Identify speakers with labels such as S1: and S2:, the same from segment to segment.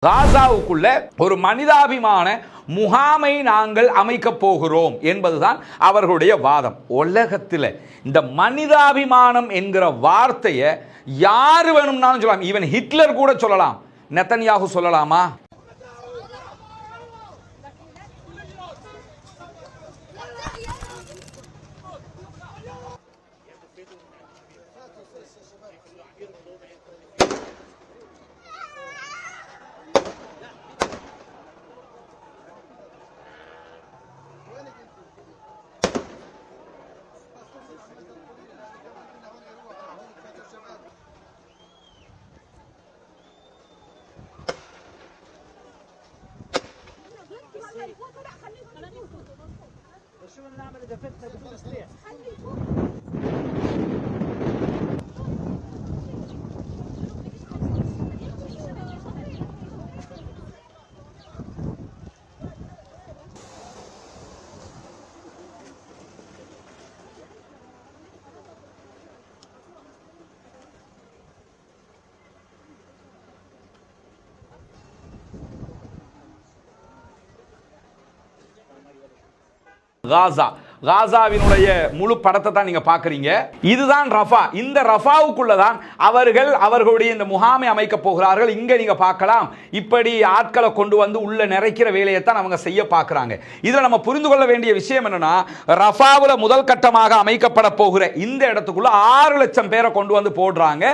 S1: காசாவுக்குள்ள ஒரு மனிதாபிமான முகாமை நாங்கள் அமைக்க போகிறோம் என்பதுதான் அவர்களுடைய வாதம். உலகத்தில் இந்த மனிதாபிமானம் என்கிற வார்த்தையை யாரு வேணும்னாலும் சொல்லலாம். ஈவன் ஹிட்லர் கூட சொல்லலாம். நெத்தன்யாகு சொல்லலாமா?
S2: شو نعمل اذا فتنا بدون سلاح؟
S1: காசா காசாவினுடைய முழு படத்தை தான் நீங்க பாக்குறீங்க. இதுதான் ரஃபா. இந்த ரஃபாவுக்குள்ள தான் அவர்களுடைய இந்த முகாமை அமைக்க போகிறார்கள். இங்க நீங்க பார்க்கலாம், இப்படி ஆட்களை கொண்டு வந்து உள்ள நிறைக்கிற வேலையை தான் அவங்க செய்ய பார்க்கறாங்க. இதுல நம்ம புரிந்து கொள்ள வேண்டிய விஷயம் என்னன்னா, ரஃபாவுல முதல் கட்டமாக அமைக்கப்பட போகிற இந்த இடத்துக்குள்ள 6 லட்சம் பேரை கொண்டு வந்து போடுறாங்க.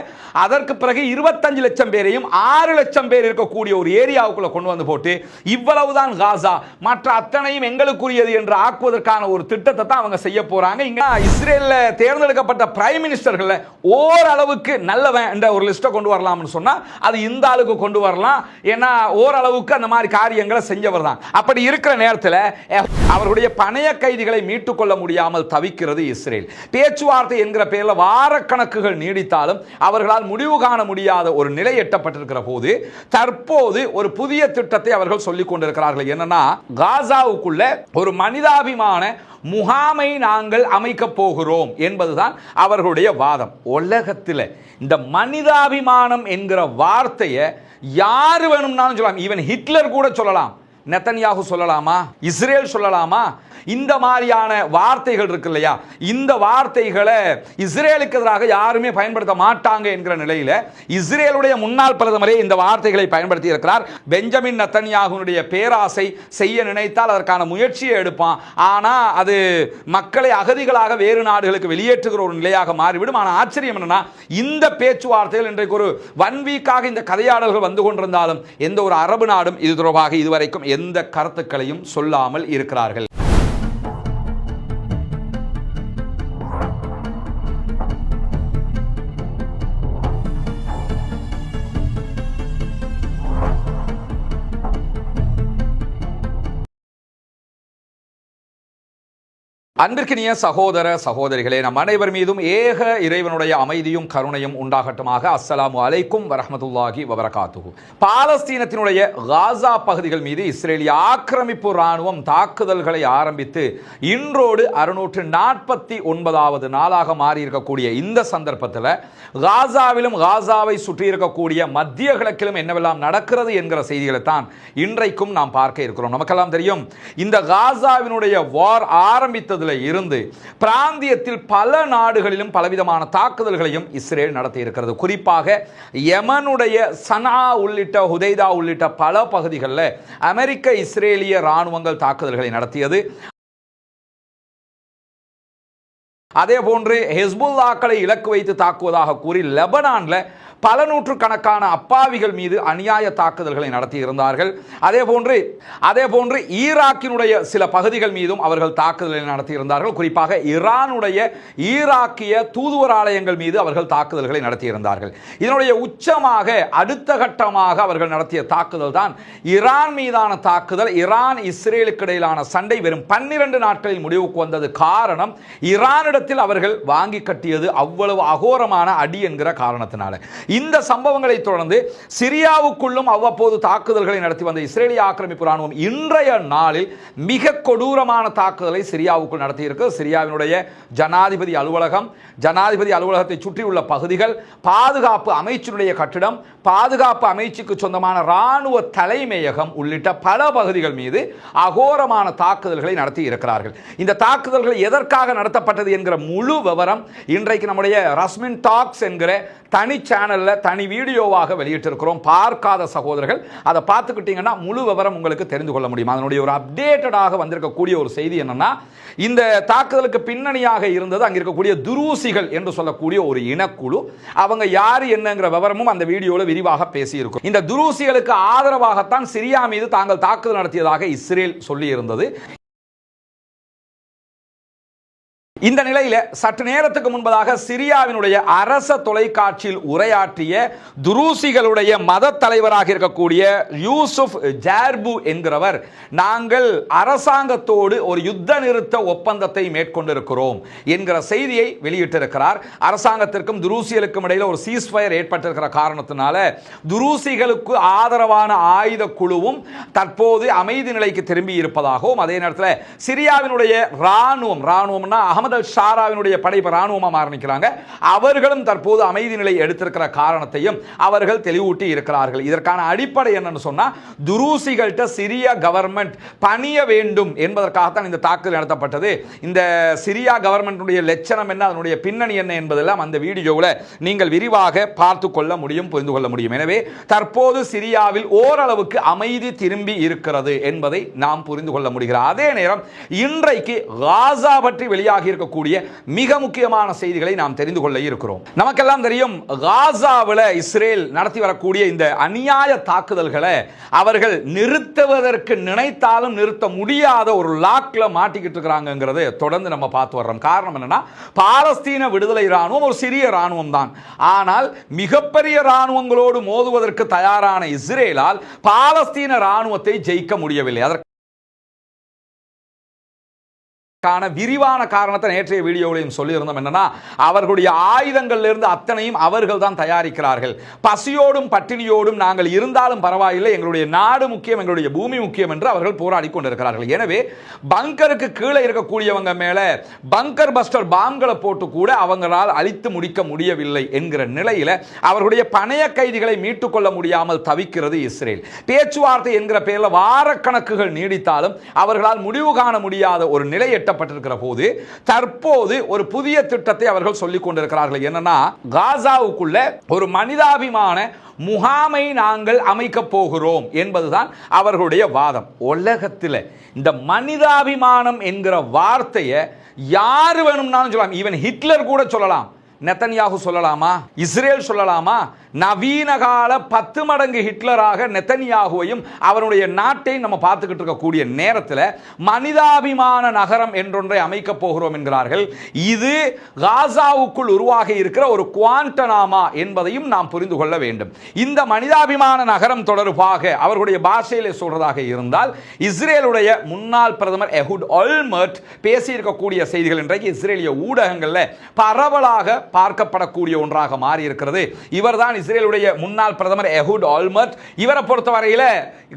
S1: அதற்கு பிறகு 25 லட்சம் பேரையும் 6 லட்சம் பேர் இருக்கக்கூடிய ஒரு ஏரியாவுக்குள்ள கொண்டு வந்து போட்டு இவ்வளவுதான் காசா, மற்ற அத்தனையும் எங்களுக்குரியது என்று ஆக்குவதற்கான ஒரு திட்டத்தை தான் அவங்க செய்ய போறாங்க. இங்க இஸ்ரேல்ல தேர்ந்தெடுக்கப்பட்ட பிரைம் மினிஸ்டர்கள் ஓரளவுக்கு நல்லவன் என்ற ஒரு லிஸ்ட்டை கொண்டு வரலாம்னு சொன்னா அது இந்த ஆளுக்கு கொண்டு வரலாம். ஏன்னா ஓரளவுக்கு அந்த மாதிரி காரியங்களை செஞ்சவர் தான். அப்படி இருக்கிற நேரத்தில் அவருடைய பணைய கைதிகளை மீட்டுக் கொள்ள முடியாமல் தவிக்கிறது இஸ்ரேல். பேச்சுவார்த்தை என்கிற பெயரில் வாரக்கணக்குகள் நீடித்தாலும் அவர்களால் முடிவு காண முடியாத ஒரு நிலை எட்டப்பட்டிருக்கிற போது தற்போது ஒரு புதிய திட்டத்தை அவர்கள் சொல்லிக் கொண்டிருக்கிறார்கள். என்னன்னா, காசாவுக்குள்ள ஒரு மனிதாபிமான முகாமை நாங்கள் அமைக்க போகிறோம் என்பதுதான் அவர்களுடைய வாதம். உலகத்தில் இந்த மனிதாபிமானம் என்கிற வார்த்தையை யாரு வேணும்னாலும் சொல்லலாம். ஈவன் ஹிட்லர் கூட சொல்லலாம். நெத்தன்யாகு சொல்லலாமா? இஸ்ரேல் சொல்லலாமா? இந்த மாதிரியான வார்த்தைகள் இருக்கு இல்லையா, இந்த வார்த்தைகளை இஸ்ரேலுக்கு எதிராக யாருமே பயன்படுத்த மாட்டாங்க என்கிற நிலையில் இஸ்ரேலுடைய முன்னாள் பிரதமரே இந்த வார்த்தைகளை பயன்படுத்தி இருக்கிறார். பெஞ்சமின் நெத்தன்யாகுனுடைய பேராசை செய்ய நினைத்தால் அதற்கான முயற்சியை எடுப்பான். ஆனால் அது மக்களை அகதிகளாக வேறு நாடுகளுக்கு வெளியேற்றுகிற ஒரு நிலையாக மாறிவிடும். ஆனால் ஆச்சரியம் என்னன்னா, இந்த பேச்சுவார்த்தைகள் இன்றைக்கு ஒரு 1 வீக்காக இந்த கதையாடல்கள் வந்து கொண்டிருந்தாலும் எந்த ஒரு அரபு நாடும் இது தொடர்பாக இதுவரைக்கும் எந்த கருத்துக்களையும் சொல்லாமல் இருக்கிறார்கள். அன்பிற்கினிய சகோதர சகோதரிகளே, நம் அனைவர் மீதும் ஏக இறைவனுடைய அமைதியும் கருணையும் உண்டாகட்டுமாக. அஸ்ஸலாமு அலைக்கும் வரஹ்மத்துல்லாஹி வபரகாத்துஹு. பாலஸ்தீனத்தினுடைய காசா பகுதிகள் மீது இஸ்ரேலிய ஆக்கிரமிப்பு இராணுவம் தாக்குதல்களை ஆரம்பித்து இன்றோடு 649வது நாளாக மாறி இருக்கக்கூடிய இந்த சந்தர்ப்பத்தில் காசாவிலும் காசாவை சுற்றி இருக்கக்கூடிய மத்திய கிழக்கிலும் என்னவெல்லாம் நடக்கிறது என்கிற செய்திகளை தான் இன்றைக்கும் நாம் பார்க்க இருக்கிறோம். நமக்கெல்லாம் தெரியும், இந்த காசாவினுடைய வார் ஆரம்பித்தது இருந்து பிராந்தியத்தில் பல நாடுகளிலும் பலவிதமான தாக்குதல்களையும் இஸ்ரேல் நடத்தி இருக்கிறது. குறிப்பாக யமனுடைய சனா உள்ளிட்ட ஹுதைதா உள்ளிட்ட பல பகுதிகளில் அமெரிக்க இஸ்ரேலிய இராணுவங்கள் தாக்குதல்களை நடத்தியது. அதே போன்று ஹெஸ்புல்லாக்களை இலக்கு வைத்து தாக்குவதாக கூறி லெபனான்ல பல நூற்றுக்கணக்கான அப்பாவிகள் மீது அநியாய தாக்குதல்களை நடத்தி இருந்தார்கள். அதே போன்று ஈராக்கினுடைய சில பகுதிகள் மீதும் அவர்கள் தாக்குதல்களை நடத்தி இருந்தார்கள். குறிப்பாக ஈரானுடைய ஈராக்கிய தூதுவர் ஆலயங்கள் மீது அவர்கள் தாக்குதல்களை நடத்தி இருந்தார்கள். இதனுடைய உச்சமாக அடுத்த கட்டமாக அவர்கள் நடத்திய தாக்குதல் தான் ஈரான் மீதான தாக்குதல். ஈரான் இஸ்ரேலுக்கு இடையிலான சண்டை வெறும் 12 நாட்களில் முடிவுக்கு வந்தது. காரணம், ஈரானிடத்தில் அவர்கள் வாங்கி கட்டியது அவ்வளவு அகோரமான அடி என்கிற காரணத்தினால. இந்த சம்பவங்களை தொடர்ந்து சிரியாவுக்குள்ளும் அவ்வப்போது தாக்குதல்களை நடத்தி வந்த இஸ்ரேலிய ஆக்கிரமிப்பு ராணுவம் இன்றைய நாளில் மிக கொடூரமான தாக்குதலை சிரியாவுக்குள் நடத்தியிருக்கு. சிரியாவினுடைய ஜனாதிபதி அலுவலகம், ஜனாதிபதி அலுவலகத்தை சுற்றியுள்ள பகுதிகள், பாதுகாப்பு அமைச்சினுடைய கட்டிடம், பாதுகாப்பு அமைச்சுக்கு சொந்தமான ராணுவ தலைமையகம் உள்ளிட்ட பல பகுதிகள் மீது அகோரமான தாக்குதல்களை நடத்தி இருக்கிறார்கள். இந்த தாக்குதல்கள் எதற்காக நடத்தப்பட்டது என்கிற முழு விவரம் இன்றைக்கு நம்முடைய ரஸ்மின் டாக்ஸ் என்கிற தனி சேனல்ல தனி வீடியோவாக வெளியிட்டிருக்கிறோம். பார்க்காத சகோதரர்கள் அதை பார்த்துக்கிட்டீங்கன்னா முழு விவரம் உங்களுக்கு தெரிந்து கொள்ள முடியும். அதனுடைய ஒரு அப்டேட்டடாக வந்திருக்கக்கூடிய ஒரு செய்தி என்னன்னா, இந்த தாக்குதலுக்கு பின்னணியாக இருந்தது அங்க இருக்கக்கூடிய துருசிகள் என்று சொல்லக்கூடிய ஒரு இனக்குழு. அவங்க யாரு என்னங்கிற விவரமும் அந்த வீடியோவில் விரிவாக பேசியிருக்கும். இந்த துருசிகளுக்கு ஆதரவாகத்தான் சிரியா மீது தாங்கள் தாக்குதல் நடத்தியதாக இஸ்ரேல் சொல்லி இருந்தது. இந்த நிலையில சற்று நேரத்துக்கு முன்பதாக சிரியாவினுடைய அரச தொலைக்காட்சியில் உரையாற்றிய துருசிகளுடைய மத தலைவராக இருக்கக்கூடிய யூசுப் ஜார்பு என்கிறவர், நாங்கள் அரசாங்கத்தோடு ஒரு யுத்த நிறுத்த ஒப்பந்தத்தை மேற்கொண்டிருக்கிறோம் என்கிற செய்தியை வெளியிட்டிருக்கிறார். அரசாங்கத்திற்கும் துருசிகளுக்கும் இடையில் ஒரு சீஸ்ஃபயர் ஏற்பட்டிருக்கிற காரணத்தினால துருசிகளுக்கு ஆதரவான ஆயுத குழுவும் தற்போது அமைதி நிலைக்கு திரும்பி இருப்பதாகவும், அதே நேரத்தில் சிரியாவினுடைய ராணுவம்னா அகமது ஷாராவினுடைய படை ராணுவமாக ஆரம்பிக்கிறாங்க, அவர்களும் தற்போது அமைதி நிலை எடுத்திருக்கிற காரணத்தையும் அவர்கள் தெளிவூட்டி இருக்கிறார்கள். இதற்கான அடிப்படை என்னன்னு சொன்னா, துருசிகள்கிட்ட சிரிய கவர்மெண்ட் பணிய வேண்டும் என்பதற்காகத்தான் இந்த தாக்குதல் நடத்தப்பட்டது. இந்த சிரியா கவர்மெண்ட்டுடைய லட்சணம் என்ன, அதனுடைய பின்னணி என்ன என்பதெல்லாம் அந்த வீடியோவில் நீங்கள் விரிவாக பார்த்து கொள்ள முடியும், புரிந்து கொள்ள முடியும். எனவே தற்போது சிரியாவில் ஓரளவுக்கு அமைதி திரும்பி இருக்கிறது என்பதை நாம் புரிந்து கொள்ள முடிகிறது. அதே நேரம் இன்றைக்கு காசா பற்றி வெளியாகி இருக்கக்கூடிய மிக முக்கியமான செய்திகளை நாம் தெரிந்து கொள்ள இருக்கிறோம். நமக்கெல்லாம் தெரியும், காசாவில் இஸ்ரேல் நடத்தி வரக்கூடிய இந்த அநியாய தாக்குதல்களை அவர்கள் நிறுத்துவதற்கு நினைத்தாலும் நிறுத்த முடியாத ஒரு லாக்ல மாட்டிக்கிட்டு இருக்கிறாங்கிறது தொடர்ந்து நம்ம பார்த்து வர்றோம். காரணம் என்னன்னா, பாலஸ்தீன விடுதலை ராணுவம் ஒரு சிறிய ராணுவம் தான். ஆனால் மிகப்பெரிய ராணுவங்களோடு மோதுவதற்கு தயாரான இஸ்ரேலால் பாலஸ்தீன ராணுவத்தை ஜெயிக்க முடியவில்லை. விரிவான காரணத்தை நேற்றைய வீடியோவிலையும் சொல்லியிருந்தோம். என்னன்னா, அவர்களுடைய ஆயுதங்கள்ல இருந்து அத்தனையும் அவர்கள் தான் தயாரிக்கிறார்கள். பசியோடும் பட்டினியோடும் நாங்கள் இருந்தாலும் பரவாயில்லை, எங்களுடைய நாடு முக்கியம், எங்களுடைய பூமி முக்கியம் என்று அவர்கள் போராடி கொண்டிருக்கிறார்கள். எனவே பங்கருக்கு கீழே இருக்கக்கூடியவங்க மேல பங்கர் பஸ்டர் பாம்களை போட்டு கூட அவங்களால் அழித்து முடிக்க முடியவில்லை என்கிற நிலையில அவர்களுடைய பணைய கைதிகளை மீட்டுக் கொள்ள முடியாமல் தவிக்கிறது இஸ்ரேல். பேச்சுவார்த்தை என்கிற பெயரில் வாரக்கணக்குகள் நீடித்தாலும் அவர்களால் முடிவு காண முடியாத ஒரு நிலை எட்டப்பட்டிருக்கிற போது தற்போது ஒரு புதிய திட்டத்தை அவர்கள் சொல்லிக் கொண்டிருக்கிறார்கள். என்னன்னா, காசாவுக்குள்ள ஒரு மனிதாபிமான முகாமை நாங்கள் அமைக்க போகிறோம் என்பதுதான் அவர்களுடைய வாதம். உலகத்தில் இந்த மனிதாபிமானம் என்கிற வார்த்தையை யார் வேணும்னாலும் சொல்லலாம். ஈவன் ஹிட்லர் கூட சொல்லலாம், நெத்தன்யாகு சொல்லலாமா, இஸ்ரேல் சொல்லலாமா? நவீன கால 10 மடங்கு ஹிட்லராக நெத்தன்யாகுவையும் அவருடைய நாட்டை நம்ம பார்த்துக்கிட்டு இருக்கக்கூடிய நேரத்தில் மனிதாபிமான நகரம் என்றொன்றை அமைக்க போகிறோம் என்கிறார்கள். இது காசாவுக்குள் உருவாகி இருக்கிற ஒரு குவாண்டனாமா என்பதையும் நாம் புரிந்து கொள்ள வேண்டும். இந்த மனிதாபிமான நகரம் தொடர்பாக அவர்களுடைய பாஷையிலே சொல்றதாக இருந்தால், இஸ்ரேலுடைய முன்னாள் பிரதமர் எஹுட் ஒல்மர்ட் பேசியிருக்கக்கூடிய செய்திகள் இன்றைக்கு இஸ்ரேலிய ஊடகங்களில் பரவலாக பார்க்கப்படக்கூடிய ஒன்றாக மாறி இருக்கிறது. இவர்தான் இஸ்ரேலுடைய முன்னாள் பிரதமர் எஹுட் ஆல்மர்ட். இவரை பொறுத்தவரையில்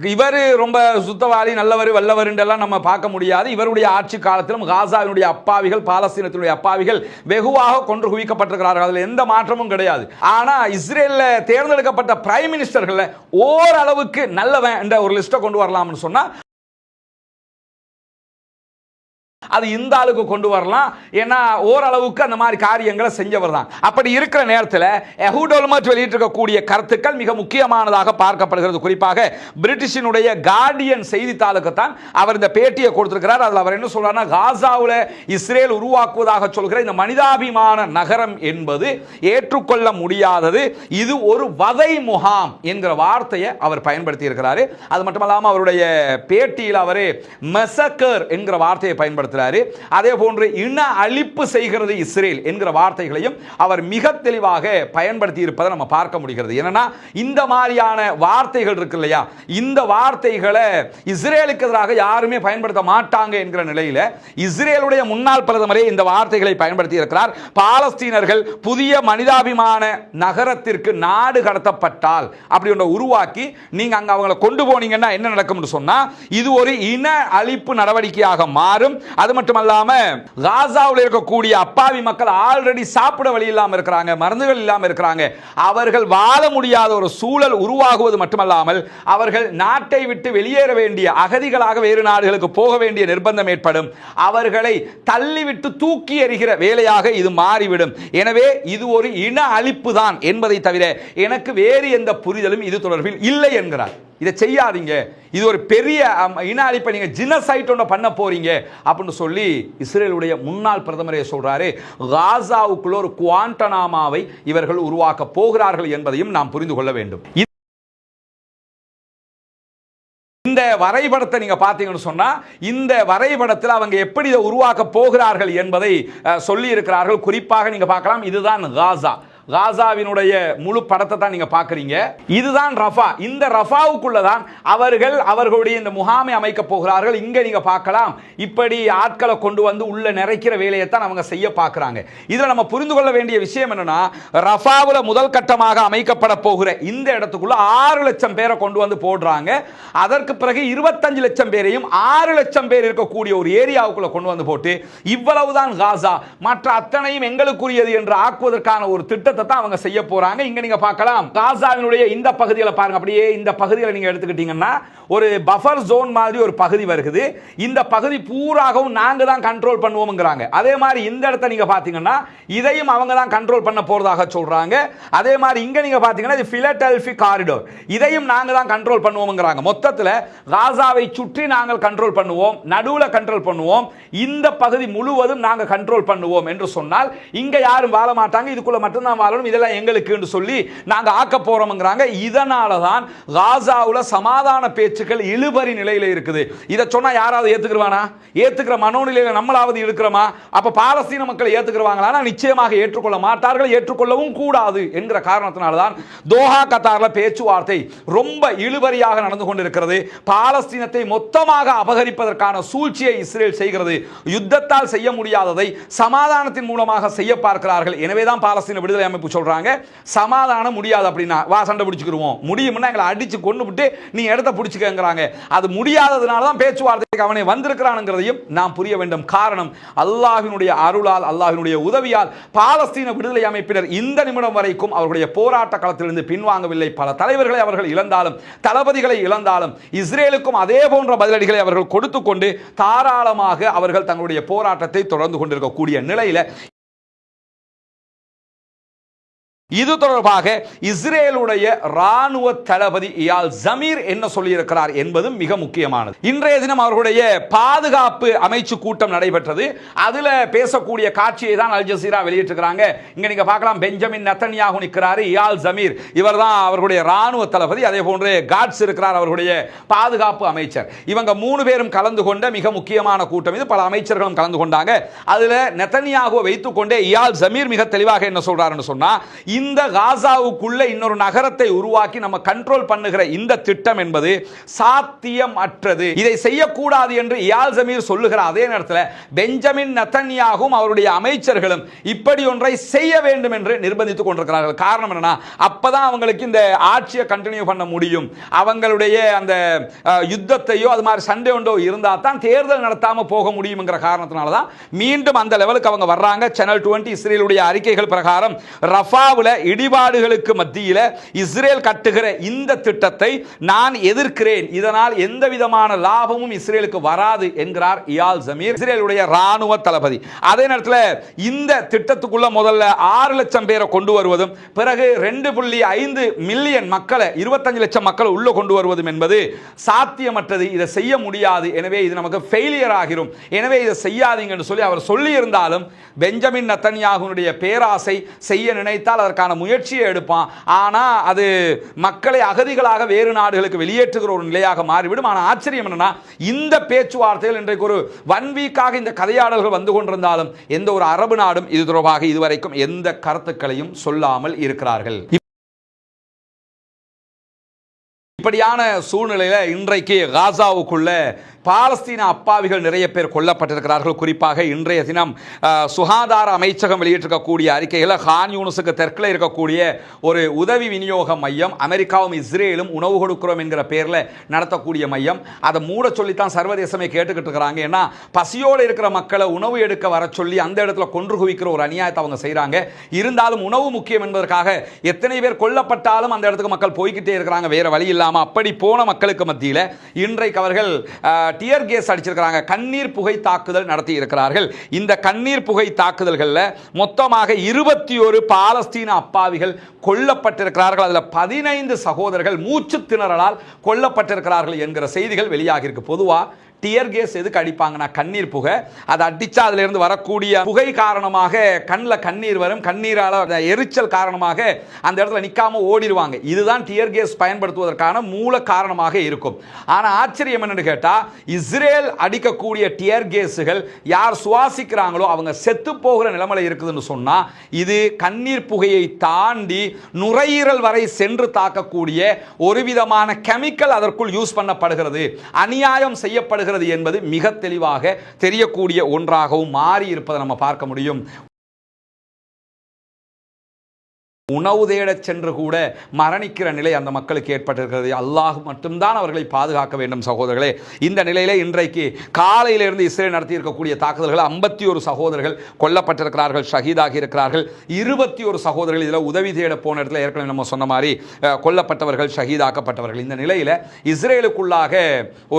S1: இவர் ரொம்ப சுத்தவாளி, நல்லவர், வல்லவர் என்றெல்லாம் நம்ம பார்க்க முடியாது. இவருடைய ஆட்சி காலத்திலும் காசாவினுடைய அப்பாவிகள், பாலஸ்தீனத்தினுடைய அப்பாவிகள் வெகுவாக கொன்று குவிக்கப்பட்டிருக்கிறார்கள். அதில் எந்த மாற்றமும் கிடையாது. ஆனால் இஸ்ரேலில் தேர்ந்தெடுக்கப்பட்ட பிரைம் மினிஸ்டர்கள் ஓரளவுக்கு நல்லவன் என்ற ஒரு லிஸ்ட்டை கொண்டு வரலாம்னு சொன்னா அது இந்த ஆளுக்கு கொண்டு வரலாம். ஏன்னா ஓரளவுக்கு அந்த மாதிரி காரியங்களை செஞ்சவர் தான். அப்படி இருக்கிற நேரத்தில் எஹூட் ஒல்மர்ட் வெளியிட்டிருக்கக்கூடிய கருத்துக்கள் மிக முக்கியமானதாக பார்க்கப்படுகிறது. குறிப்பாக பிரிட்டிஷினுடைய கார்டியன் செய்தித்தாளுக்கு தான் அவர் இந்த பேட்டியை கொடுத்திருக்கிறார். அதில் அவர் என்ன சொல்றாருன்னா, காசாவில் இஸ்ரேல் உருவாக்குவதாக சொல்கிற இந்த மனிதாபிமான நகரம் என்பது ஏற்றுக்கொள்ள முடியாதது, இது ஒரு வதை முகாம் என்கிற வார்த்தையை அவர் பயன்படுத்தி இருக்கிறார். அது மட்டுமல்லாமல் அவருடைய பேட்டியில் அவர் மெசக்கர் என்கிற வார்த்தையை பயன்படுத்த பயன்படுத்துறாரு. அதே போன்று இன அழிப்பு செய்கிறது இஸ்ரேல் என்கிற வார்த்தைகளையும் அவர் மிக தெளிவாக பயன்படுத்தி இருப்பதை நம்ம பார்க்க முடிகிறது. என்னன்னா இந்த மாதிரியான வார்த்தைகள் இருக்கு இல்லையா, இந்த வார்த்தைகளை இஸ்ரேலுக்கு எதிராக யாருமே பயன்படுத்த மாட்டாங்க என்கிற நிலையில இஸ்ரேலுடைய முன்னாள் பிரதமரே இந்த வார்த்தைகளை பயன்படுத்தி இருக்கிறார். பாலஸ்தீனர்கள் புதிய மனிதாபிமான நகரத்திற்கு நாடு கடத்தப்பட்டால் அப்படி ஒன்றை உருவாக்கி நீங்க அங்க அவங்களை கொண்டு போனீங்கன்னா என்ன நடக்கும் சொன்னா இது ஒரு இன அழிப்பு நடவடிக்கையாக மாறும். அது மட்டுமல்லாம காசாவில் இருக்கக்கூடிய அப்பாவி மக்கள் ஆல்ரெடி சாப்பிட வழி இல்லாமல் இருக்கிறாங்க, மருந்துகள் இல்லாமல் இருக்கிறாங்க. அவர்கள் வாழ முடியாத ஒரு சூழல் உருவாகுவது மட்டுமல்லாமல் அவர்கள் நாட்டை விட்டு வெளியேற வேண்டிய அகதிகளாக வேறு நாடுகளுக்கு போக வேண்டிய நிர்பந்தம் ஏற்படும். அவர்களை தள்ளிவிட்டு தூக்கி எறிகிற வேலையாக இது மாறிவிடும். எனவே இது ஒரு இன அழிப்பு தான் என்பதை தவிர எனக்கு வேறு எந்த புரிதலும் இது தொடர்பில் இல்லை என்கிறார். இதை செய்யாதீங்க, இது ஒரு பெரிய இன அழிப்பை நீங்க ஜினசைட் ஒன்று பண்ண போறீங்க அப்படின்னு சொல்லி இஸ்ரேலுடைய முன்னாள் பிரதமரே சொல்றாரு. காசாவுக்குள்ள ஒரு குவாண்டனாமாவை இவர்கள் உருவாக்க போகிறார்கள் என்பதையும் நாம் புரிந்து கொள்ள வேண்டும். இந்த வரைபடத்தை நீங்க பாத்தீங்கன்னு சொன்னா இந்த வரைபடத்தில் அவங்க எப்படி இதை உருவாக்க போகிறார்கள் என்பதை சொல்லி இருக்கிறார்கள். குறிப்பாக நீங்க பார்க்கலாம், இதுதான் காசா. காசாவினுடைய முழு படத்தை தான் நீங்க பாக்குறீங்க. இதுதான் ரஃபா. இந்த ரஃபாவுக்குள்ள தான் அவர்கள் அவர்களுடைய இந்த முகாமை அமைக்க போகிறார்கள். இங்க நீங்க பார்க்கலாம், இப்படி ஆட்களை கொண்டு வந்து உள்ள நிறைக்கிற வேலையை தான் அவங்க செய்ய பார்க்கறாங்க. இதுல நம்ம புரிந்து கொள்ள வேண்டிய விஷயம் என்னன்னா, ரஃபாவுல முதல் கட்டமாக அமைக்கப்பட போகிற இந்த இடத்துக்குள்ள 6 லட்சம் பேரை கொண்டு வந்து போடுறாங்க. அதற்கு பிறகு 25 லட்சம் பேரையும் 6 லட்சம் பேர் இருக்கக்கூடிய ஒரு ஏரியாவுக்குள்ள கொண்டு வந்து போட்டு இவ்வளவுதான் காசா, மற்ற அத்தனையும் எங்களுக்குரியது என்று ஆக்குவதற்கான ஒரு திட்டத்தை தான் அவங்க செய்ய போறாங்க. இங்க நீங்க பார்க்கலாம், காசாவினுடைய இந்த பகுதிகளை பாருங்க. அப்படியே இந்த பகுதிகளை நீங்க எடுத்துக்கிட்டீங்கன்னா ஒரு பஃபர் ஜோன் மாதிரி ஒரு பகுதி வருகிறது. இந்த பகுதி பூராகவும் நாங்க தான் கண்ட்ரோல் பண்ணுவோம்ங்கறாங்க. அதே மாதிரி இந்த இடத்தை நீங்க பாத்தீங்கன்னா இதையும் அவங்க தான் கண்ட்ரோல் பண்ண போறதாக சொல்றாங்க. அதே மாதிரி இங்க நீங்க பாத்தீங்கன்னா இது பிலடெல்பி காரிடோர், இதையும் நாங்க தான் கண்ட்ரோல் பண்ணுவோம்ங்கறாங்க. மொத்தத்தில் காசாவை சுற்றி நாங்கள் கண்ட்ரோல் பண்ணுவோம், நடுவுல கண்ட்ரோல் பண்ணுவோம், இந்த பகுதி முழுவதும் நாங்க கண்ட்ரோல் பண்ணுவோம் என்று சொன்னால் இங்க யாரும் வாழ மாட்டாங்க, இதுக்குள்ள மட்டும் தான் வாழணும், இதெல்லாம் எங்களுக்கு என்று சொல்லி நாங்க ஆக்க போறோம்ங்கறாங்க. இதனால தான் காசாவுல சமாதான பேச்சுக்கள் இழுபறி நிலையில இருக்குது. இத சொன்னா யாராவது ஏத்துக்குவானா? ஏத்துக்கிற மனோநிலையில நம்மளாவது இருக்கிறோமா? அப்ப பாலஸ்தீன மக்களை ஏத்துக்குவாங்களா? நிச்சயமாக ஏற்றுக்கொள்ள மாட்டார்கள், ஏற்றுக்கொள்ளவும் கூடாது என்கிற காரணத்தினால தான் தோஹா கத்தார்ல பேச்சுவார்த்தை ரொம்ப இழுபறியாக நடந்து கொண்டிருக்கிறது. பாலஸ்தீனத்தை மொத்தமாக அபகரிப்பதற்கான சூழ்ச்சியை இஸ்ரேல் செய்கிறது. யுத்தத்தால் செய்ய முடியாததை சமாதானத்தின் மூலமாக செய்ய பார்க்கிறார்கள். எனவேதான் பாலஸ்தீன விடுதலை அமைப்பு சொல்றாங்க, சமாதானம் முடியாது அப்படின்னா வா சண்டை பிடிச்சுக்கிடுவோம், முடியும்னா எங்களை அடிச்சு கொண்டு விட்டு நீ இடத்தை பிடிச்சுக்கங்கறாங்க. அது முடியாததுனால தான் பேச்சுவார்த்தைக்கு அவனை வந்திருக்கிறான்ங்கிறதையும் நாம் புரிய வேண்டும். காரணம், அல்லாஹ்வினுடைய அருளால், அல்லாஹ்வினுடைய உதவியால் பாலஸ்தீன விடுதலை அமைப்பினர் இந்த நிமிடம் வரைக்கும் அவர்களுடைய போராட்ட களத்திலிருந்து பின்வாங்கவில்லை. பல தலைவர்களை அவர்கள் இழந்தாலும், தளபதிகளை இழந்தாலும், இஸ்ரேலுக்கும் அதே போன்ற பதிலடிகளை அவர்கள் கொடுத்து கொண்டு தாராளமாக அவர்கள் தங்களுடைய போராட்டத்தை தொடர்ந்து கொண்டிருக்கக்கூடிய நிலையில இது தொடர்பாக இஸ்ரேலுடைய ராணுவ தளபதி இயால் ஜமீர் என்ன சொல்லியிருக்கிறார் என்பது மிக முக்கியமானது. இன்றைய தினம் அவர்களுடைய பாதுகாப்பு அமைச்சு கூட்டம் நடைபெற்றது. அதுல பேசக்கூடிய காட்சியை தான் அல் ஜசீரா வெளியிட்டிருக்கிறாங்க. இங்க நீங்க பார்க்கலாம், பெஞ்சமின் நெத்தன்யாகு நிற்கிறாரு, இயால் ஜமீர் இவர் தான் அவர்களுடைய ராணுவ தளபதி. அதே போன்று காட்ஸ் இருக்கிறார், அவர்களுடைய பாதுகாப்பு அமைச்சர். இவங்க 3 பேரும் கலந்து கொண்ட மிக முக்கியமான கூட்டம் இது. பல அமைச்சர்களும் கலந்து கொண்டாங்க. அதுல நெத்தன்யாகுவை வைத்துக் கொண்டே இயால் ஜமீர் மிக தெளிவாக என்ன சொல்றாருன்னு சொன்னா, இந்த காசாவுக்குள்ள இன்னொரு நகரத்தை உருவாக்கி நம்ம கண்ட்ரோல் பண்ணுகிற இந்த திட்டம் என்பது சாத்தியம் அற்றது, இதை செய்யக்கூடாது என்று இயால் ஜமீர் சொல்லுகிற அதே நேரத்தில் பெஞ்சமின் நெத்தன்யாகும் அவருடைய அமைச்சர்களும் இப்படி ஒன்றை செய்ய வேண்டும் என்று நிர்பந்தித்துக் கொண்டிருக்கிறார்கள். காரணம் என்னன்னா, அப்பதான் அவங்களுக்கு இந்த ஆட்சியை கண்டினியூ பண்ண முடியும். அவங்களுடைய அந்த யுத்தத்தையோ அது மாதிரி சண்டை ஒன்றோ இருந்தா தான் தேர்தல் நடத்தாம போக முடியும்ங்கிற காரணத்தினால தான் மீண்டும் அந்த லெவலுக்கு அவங்க வர்றாங்க. சேனல் 20 இஸ்ரேலுடைய அறிக்கைகள் பிரகாரம் ரஃபாவுல இடிபாடுகளுக்கு மத்தியில் இஸ்ரேல் கட்டுகிற இந்த திட்டத்தை நான் எதிர்க்கிறேன், இதனால் எந்த விதமான லாபமும் இஸ்ரேலுக்கு வராது என்கிறார் இயால் ஜமீர், இஸ்ரேலுடைய ராணுவ தளபதி. அதே நேரத்தில் இந்த திட்டத்துக்குள்ள முதல்ல 6 லட்சம் பேரை கொண்டு வருவதும் பிறகு 2.5 மில்லியன் மக்களை 25 லட்சம் மக்களை உள்ள கொண்டு வருவதும் என்பது சாத்தியமற்றது, இதை செய்ய முடியாது, எனவே இது நமக்கு ஃபெயிலியர் ஆகிரும், எனவே இதை செய்யாதீங்கன்னு சொல்லி அவர் சொல்லி இருந்தாலும் பெஞ்சமின் நெத்தன்யாகுனுடைய பேராசை செய்ய நினைத்தால் அதற்கு அதற்கான முயற்சியை எடுப்பான். ஆனால் அது மக்களை அகதிகளாக வேறு நாடுகளுக்கு வெளியேற்றுகிற ஒரு நிலையாக மாறிவிடும். ஆனால் ஆச்சரியம் என்னன்னா, இந்த பேச்சுவார்த்தைகள் இன்றைக்கு ஒரு 1 வீக்காக இந்த கதையாடல்கள் வந்து கொண்டிருந்தாலும் எந்த ஒரு அரபு நாடும் இது தொடர்பாக இதுவரைக்கும் எந்த கருத்துக்களையும் சொல்லாமல் இருக்கிறார்கள். இப்படியான சூழ்நிலையில இன்றைக்கு காசாவுக்குள்ள பாலஸ்தீன அப்பாவிகள் நிறைய பேர் கொல்லப்பட்டிருக்கிறார்கள். குறிப்பாக இன்றைய தினம் சுகாதார அமைச்சகம் வெளியிட்டிருக்கக்கூடிய அறிக்கையில் கான் யூனிஸுக்கு தெற்கில் இருக்கக்கூடிய ஒரு உதவி விநியோக மையம், அமெரிக்காவும் இஸ்ரேலும் உணவு கொடுக்கிறோம் என்கிற பேரில் நடத்தக்கூடிய மையம், அதை மூட சொல்லித்தான் சர்வதேசமே கேட்டுக்கிட்டு இருக்கிறாங்க. ஏன்னா பசியோடு இருக்கிற மக்களை உணவு எடுக்க வர சொல்லி அந்த இடத்துல கொன்று குவிக்கிற ஒரு அநியாயத்தை அவங்க செய்கிறாங்க. இருந்தாலும் உணவு முக்கியம் என்பதற்காக எத்தனை பேர் கொல்லப்பட்டாலும் அந்த இடத்துக்கு மக்கள் போய்கிட்டே இருக்கிறாங்க, வேற வழி இல்லாமல். அப்படி போன மக்களுக்கு மத்தியில் இன்றைக்கு அவர்கள் டியர் கேஸ் அடிச்சிருக்கிறாங்க, கண்ணீர் புகை தாக்குதல் நடத்தி இருக்கிறார்கள். இந்த கண்ணீர் புகை தாக்குதல்களில் மொத்தமாக 21 பாலஸ்தீன அப்பாவிகள் கொல்லப்பட்டிருக்கிறார்கள். அதில் 15 சகோதரர்கள் மூச்சு திணறலால் கொல்லப்பட்டிருக்கிறார்கள் என்கிற செய்திகள் வெளியாகி இருக்கு. பொதுவாக டியர் கேஸ் எதுக்கு அடிப்பாங்கன்னா கண்ணீர் புகை, அதை அடிச்சா அதுல இருந்து வரக்கூடிய புகை காரணமாக கண்ணில் கண்ணீர் வரும், கண்ணீரால் எரிச்சல் காரணமாக அந்த இடத்துல நிற்காம ஓடிடுவாங்க. இதுதான் டியர் கேஸ் பயன்படுத்துவதற்கான மூல காரணமாக இருக்கும். ஆனால் ஆச்சரியம் என்னன்னு கேட்டால், இஸ்ரேல் அடிக்கக்கூடிய டியர் கேஸுகள் யார் சுவாசிக்கிறாங்களோ அவங்க செத்து போகிற நிலைமையில் இருக்குதுன்னு சொன்னால், இது கண்ணீர் புகையை தாண்டி நுரையீரல் வரை சென்று தாக்கக்கூடிய ஒரு விதமான கெமிக்கல் அதற்குள் யூஸ் பண்ணப்படுகிறது, அநியாயம் செய்யப்படுகிறது என்பது மிக தெளிவாக தெரியக்கூடிய ஒன்றாகவும் மாறி இருப்பதை நம்ம பார்க்க முடியும். உணவு தேடச் சென்று கூட மரணிக்கிற நிலை அந்த மக்களுக்கு ஏற்பட்டிருக்கிறது. அல்லாஹ் மட்டும்தான் அவர்களை பாதுகாக்க வேண்டும் சகோதரர்களே. இந்த நிலையிலே இன்றைக்கு காலையிலிருந்து இஸ்ரேல் நடத்தி இருக்கக்கூடிய தாக்குதல்கள் 51 சகோதரர்கள் கொல்லப்பட்டிருக்கிறார்கள், ஷஹீதாகி இருக்கிறார்கள். 21 சகோதரர்கள் இதில் உதவி தேட போன இடத்துல ஏற்கனவே நம்ம சொன்ன மாதிரி கொல்லப்பட்டவர்கள், ஷஹீதாக்கப்பட்டவர்கள். இந்த நிலையில் இஸ்ரேலுக்குள்ளாக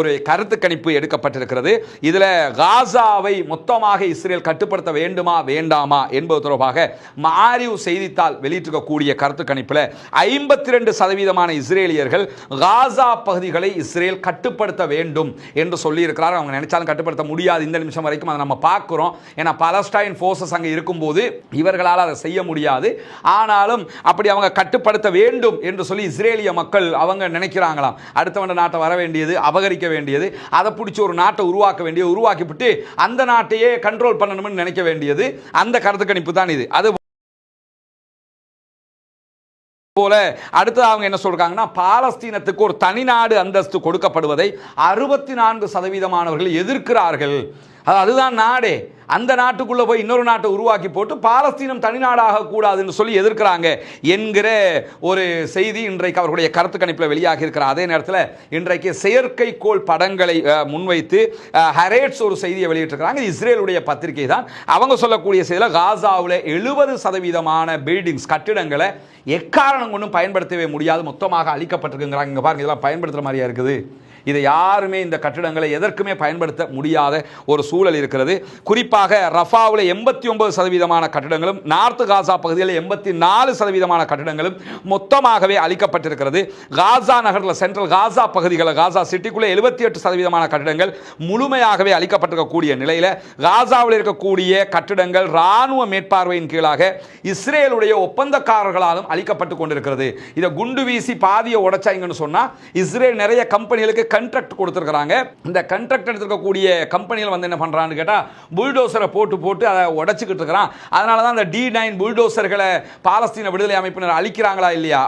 S1: ஒரு கருத்து கணிப்பு எடுக்கப்பட்டிருக்கிறது. இதில் காசாவை மொத்தமாக இஸ்ரேல் கட்டுப்படுத்த வேண்டுமா வேண்டாமா என்பது தொடர்பாக மாரிவ் செய்தித்தாள் வெளியிட்டு கூடிய கருத்து கணிப்பில் 52% இஸ்ரேலியர்கள் காசா பகுதிகளை இஸ்ரேல் கட்டுப்படுத்த வேண்டும் என்று சொல்லி இருக்கிறார். அவங்க நினைச்சாலும் கட்டுப்படுத்த முடியாது இந்த நிமிஷம் வரைக்கும், அதை நம்ம பார்க்கிறோம். ஏன்னா பாலஸ்டைன் போர்சஸ் அங்கே இருக்கும்போது இவர்களால் அதை செய்ய முடியாது. ஆனாலும் அப்படி அவங்க கட்டுப்படுத்த வேண்டும் என்று சொல்லி இஸ்ரேலிய மக்கள் அவங்க நினைக்கிறாங்களாம். அடுத்தவண்ட நாட்டை வர வேண்டியது, அபகரிக்க வேண்டியது, அதை பிடிச்சி ஒரு நாட்டை உருவாக்க வேண்டியது, உருவாக்கிவிட்டு அந்த நாட்டையே கண்ட்ரோல் பண்ணணும்னு நினைக்க வேண்டியது அந்த கருத்து கணிப்பு தான் இது. அது போல அடுத்து அவங்க என்ன சொல்றாங்கன்னா, பாலஸ்தீனத்துக்கு ஒரு தனிநாடு அந்தஸ்து கொடுக்கப்படுவதை 64% எதிர்க்கிறார்கள். அதுதான் நாடே, அந்த நாட்டுக்குள்ள போய் இன்னொரு நாட்டை உருவாக்கி போட்டு பாலஸ்தீனம் தனிநாடாக கூடாதுன்னு சொல்லி எதிர்க்கிறாங்க என்கிற ஒரு செய்தி இன்றைக்கு அவர்களுடைய கருத்து கணிப்பில் வெளியாகி இருக்கிற அதே நேரத்தில் இன்றைக்கு செயற்கைக்கோள் படங்களை முன்வைத்து ஹரேட்ஸ் ஒரு செய்தியை வெளியிட்டிருக்கிறாங்க. இஸ்ரேலுடைய பத்திரிகை தான். அவங்க சொல்லக்கூடிய செய்தியில் காசாவில் 70% பில்டிங்ஸ், கட்டிடங்களை எக்காரணம் கொண்டும் பயன்படுத்தவே முடியாது, மொத்தமாக அழிக்கப்பட்டிருக்குங்கிறாங்க. இங்கே பாருங்க, இதெல்லாம் பயன்படுத்துகிற மாதிரியா இருக்குது. இதை யாருமே இந்த கட்டிடங்களை எதற்குமே பயன்படுத்த முடியாத ஒரு சூழல் இருக்கிறது. குறிப்பாக ரஃபாவில் 89% கட்டிடங்களும், நார்த் காசா பகுதியில் 84% கட்டிடங்களும் மொத்தமாகவே அழிக்கப்பட்டிருக்கிறது. காசா நகரில் சென்ட்ரல் காசா பகுதிகளில், காசா சிட்டிக்குள்ளே 78% கட்டிடங்கள் முழுமையாகவே அழிக்கப்பட்டிருக்கக்கூடிய நிலையில் காசாவில் இருக்கக்கூடிய கட்டிடங்கள் இராணுவ மேற்பார்வையின் கீழாக இஸ்ரேலுடைய ஒப்பந்தக்காரர்களாலும் அழிக்கப்பட்டு கொண்டிருக்கிறது. இதை குண்டு வீசி பாதியை உடைச்சாங்கன்னு சொன்னால் இஸ்ரேல் நிறைய கம்பெனிகளுக்கு கண்ட்ராக்ட் கொடுத்திருக்காங்க. இந்த கண்ட்ராக்ட் எடுத்துக்கக்கூடிய கம்பெனிகள் வந்து என்ன பண்றான்னு கேட்டா, புல்டோசரை போட்டு அதை உடைச்சுக்கிட்டு இருக்கிறான். அதனால தான் அந்த D9 புல்டோசர்களை பாலஸ்தீன விடுதலை அமைப்பினர் அழிக்கிறாங்களா இல்லையா,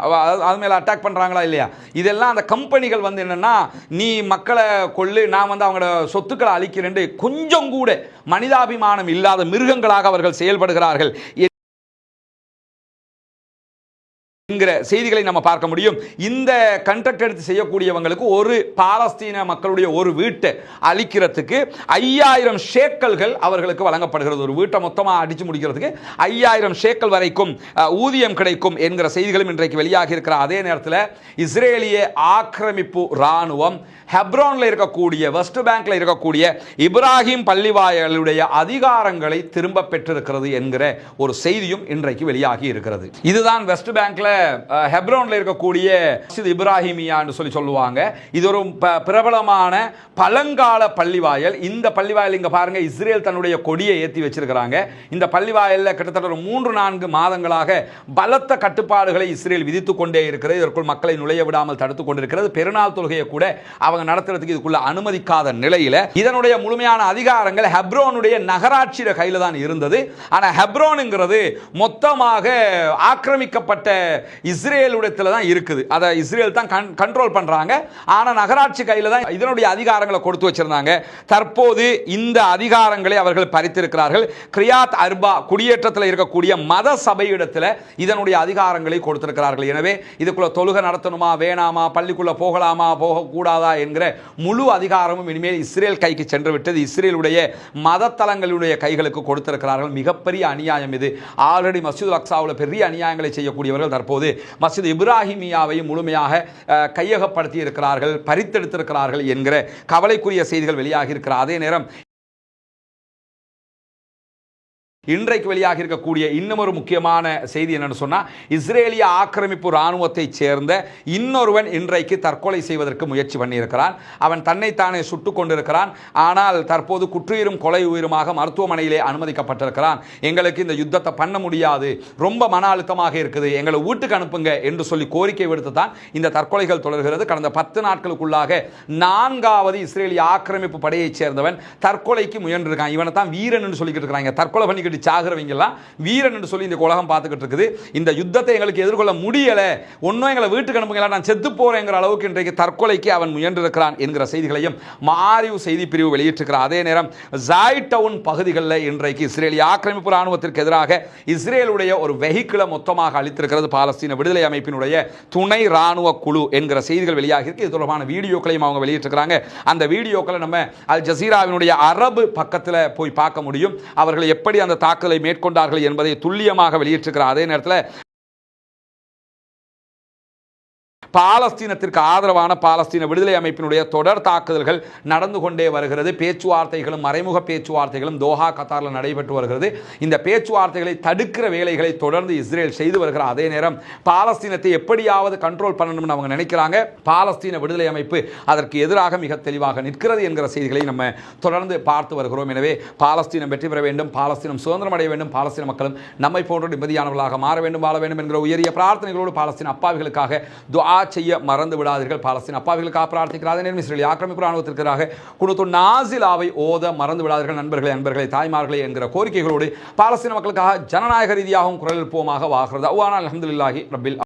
S1: அது மேல அட்டாக் பண்றாங்களா இல்லையா, இதெல்லாம் அந்த கம்பெனிகள் வந்து என்னன்னா, நீ மக்களை கொள்ளு, நான் வந்து அவங்களோட சொத்துக்களை அழிக்கிறேன், கொஞ்சம் கூட மனிதாபிமானம் இல்லாத மிருகங்களாக அவர்கள் செயல்படுகிறார்கள் என்கிற செய்திகளை நம்ம பார்க்க முடியும். இந்த கண்ட்ராக்ட் எடுத்து செய்யக்கூடியவங்களுக்கு ஒரு பாலஸ்தீன மக்களுடைய ஒரு வீட்டை அழிக்கிறதுக்கு 5000 ஷேக்கல்கள் அவர்களுக்கு வழங்கப்படுகிறது. ஒரு வீட்டை மொத்தமாக அடிச்சு முடிக்கிறதுக்கு 5000 ஷேக்கல் வரைக்கும் ஊதியம் கிடைக்கும் என்கிற செய்திகளும் இன்றைக்கு வெளியாகி இருக்கிற அதே நேரத்தில் இஸ்ரேலிய ஆக்கிரமிப்பு இராணுவம் ஹெப்ரோனில் இருக்கக்கூடிய, வெஸ்ட் பேங்க்ல இருக்கக்கூடிய இப்ராஹிம் பள்ளிவாயலுடைய அதிகாரங்களை திரும்ப பெற்றிருக்கிறது என்கிற ஒரு செய்தியும் இன்றைக்கு வெளியாகி இருக்கிறது. இதுதான் வெஸ்ட் பேங்க்ல ஹெப்ரோன்ல இருக்கக்கூடிய மஸ்ஜித் இப்ராஹிமியா என்று சொல்லுவாங்க. இது ஒரு பிரபலமான பழங்கால பள்ளிவாயல். இந்த பள்ளிவாயல் இங்க பாருங்க, இஸ்ரேல் தன்னுடைய கொடியை ஏற்றி வச்சிருக்கிறாங்க. இந்த பள்ளிவாயல்ல கிட்டத்தட்ட ஒரு 3-4 மாதங்களாக பலத்த கட்டுப்பாடுகளை இஸ்ரேல் விதித்துக் கொண்டே இருக்கிறது. இதற்குள் மக்களை நுழைய விடாமல் தடுத்துக் கொண்டிருக்கிறது. பெருநாள் தொழுகையை கூட அவங்க நடத்துறதுக்கு இதுக்குள்ள அனுமதிக்காத நிலையில இதனுடைய முழுமையான அதிகாரங்கள் ஹெப்ரோனுடைய நகராட்சியில கையில தான் இருந்தது. ஆனா ஹெப்ரோனுங்கிறது மொத்தமாக ஆக்கிரமிக்கப்பட்ட இஸ்ரேலுடையத்துல தான் இருக்குது. அதை இஸ்ரேல் தான் கண்ட்ரோல் பண்றாங்க. ஆனா நகராட்சி கையில தான் இதனுடைய அதிகாரங்களை கொடுத்து வச்சிருந்தாங்க. தற்போது இந்த அதிகாரங்களை அவர்கள் பறித்திருக்கிறார்கள். கிரியாத் அர்பா குடியேற்றத்தில் இருக்கக்கூடிய மத சபையிடத்தில் இதனுடைய அதிகாரங்களை கொடுத்திருக்கிறார்கள். எனவே இதுக்குள்ள தொழுகை நடத்தணுமா வேணாமா, பள்ளிக்குள்ள போகலாமா போகக்கூடாதா என்கிற முழு அதிகாரமும் இனிமேல் இஸ்ரேல் கைக்கு சென்று விட்டது. இஸ்ரேலுடைய மத தலங்களுடைய கைகளுக்கு கொடுத்திருக்கிறார்கள். மிகப்பெரிய அநியாயம் இது. ஆல்ரெடி மஸ்ஜித் அக்ஸாவில் பெரிய அநியாயங்களை செய்யக்கூடியவர்கள் தற்போது மஸ்ஜித் இப்ராஹிமியாவையும் முழுமையாக கையகப்படுத்தி இருக்கிறார்கள், பறித்தெடுத்திருக்கிறார்கள் என்கிற கவலைக்குரிய செய்திகள் வெளியாகி இருக்கிற அதே நேரம் இன்றைக்கு வெளியாக இருக்கக்கூடிய இன்னும் முக்கியமான செய்தி என்னன்னு சொன்னா, இஸ்ரேலிய ஆக்கிரமிப்பு ராணுவத்தை சேர்ந்த இன்னொருவன் இன்றைக்கு தற்கொலை செய்வதற்கு முயற்சி பண்ணியிருக்கிறான். அவன் தன்னைத்தானே சுட்டுக் கொண்டிருக்கிறான். ஆனால் தற்போது குற்றுயிரும் கொலை உயிருமாக மருத்துவமனையிலே அனுமதிக்கப்பட்டிருக்கிறான். எங்களுக்கு இந்த யுத்தத்தை பண்ண முடியாது, ரொம்ப மன அழுத்தமாக இருக்குது, எங்களை வீட்டுக்கு அனுப்புங்க என்று சொல்லி கோரிக்கை விடுத்து தான் இந்த தற்கொலைகள் தொடர்கிறது. கடந்த 10 நாட்களுக்குள்ளாக 4வது இஸ்ரேலிய ஆக்கிரமிப்பு படையைச் சேர்ந்தவன் தற்கொலைக்கு முயன்றிருக்கான். இவனை தான் வீரன் என்று சொல்லிக்கிட்டு இருக்காங்க. தற்கொலை பண்ணிக்கிட்டு சாகிறவங்கெல்லாம் வீரன் என்று சொல்லி இந்த உலகம் பார்த்துக்கிட்டு இருக்குது. இந்த யுத்தத்தை எங்களுக்கு எதிர்கொள்ள முடியல, ஒன்னும் எங்களை வீட்டுக்கு அனுப்புங்களா, நான் செத்து போறேங்கிற அளவுக்கு இன்றைக்கு தற்கொலைக்கு அவன் முயன்றிருக்கிறான் என்கிற செய்திகளையும் மாரிவ் செய்தி பிரிவு வெளியிட்டிருக்கிறார். அதே நேரம் ஜாயிட் டவுன் பகுதிகளில் இன்றைக்கு இஸ்ரேலிய ஆக்கிரமிப்பு ராணுவத்திற்கு எதிராக இஸ்ரேலுடைய ஒரு வெஹிக்கிளை மொத்தமாக அளித்திருக்கிறது பாலஸ்தீன விடுதலை அமைப்பினுடைய துணை ராணுவ குழு என்கிற செய்திகள் வெளியாகி இருக்கு. இது தொடர்பான வீடியோக்களையும் அவங்க வெளியிட்டிருக்கிறாங்க. அந்த வீடியோக்களை நம்ம அல் ஜசீராவினுடைய அரபு பக்கத்தில் போய் பார்க்க முடியும். அவர்கள் எப்படி அந்த தாக்குதலை மேற்கொண்டார்கள் என்பதை துல்லியமாக வெளியிட்டிருக்கிறார். அதே நேரத்தில் பாலஸ்தீனத்திற்கு ஆதரவான பாலஸ்தீன விடுதலை அமைப்பினுடைய தொடர் தாக்குதல்கள் நடந்து கொண்டே வருகிறது. பேச்சுவார்த்தைகளும் மறைமுக பேச்சுவார்த்தைகளும் தோஹா கத்தாரில் நடைபெற்று வருகிறது. இந்த பேச்சுவார்த்தைகளை தடுக்கிற வேலைகளை தொடர்ந்து இஸ்ரேல் செய்து வருகிற அதே நேரம் பாலஸ்தீனத்தை எப்படியாவது கண்ட்ரோல் பண்ணணும்னு அவங்க நினைக்கிறாங்க. பாலஸ்தீன விடுதலை அமைப்பு அதற்கு எதிராக மிக தெளிவாக நிற்கிறது என்கிற செய்திகளை நம்ம தொடர்ந்து பார்த்து வருகிறோம். எனவே பாலஸ்தீனம் வெற்றி பெற வேண்டும், பாலஸ்தீனம் சுதந்திரம் அடைய வேண்டும், பாலஸ்தீன மக்களும் நம்மை போன்ற நிம்மதியானவர்களாக மாற வேண்டும், வாழ வேண்டும் என்கிற உயரிய பிரார்த்தனைகளோடு பாலஸ்தீன அப்பாவிகளுக்காக துஆ செய்ய மறந்து விடாதீர்கள். பாலஸ்தீன அப்பாவிகளுக்காக பிரார்த்திக்கிறார். இஸ்ரேலிய ஆக்கிரமிப்பு ராணுவத்திற்காக குனுத்து நாசிலாவை ஓத மறந்து விடாதீர்கள். நண்பர்களே, தாய்மார்களே என்கிற கோரிக்கைகளோடு பாலஸ்தீன மக்களுக்காக ஜனநாயக ரீதியாகவும் குரல் எழுப்புவோமாக வாகிறது. அல்ஹம்துலில்லாஹி ரப்பில்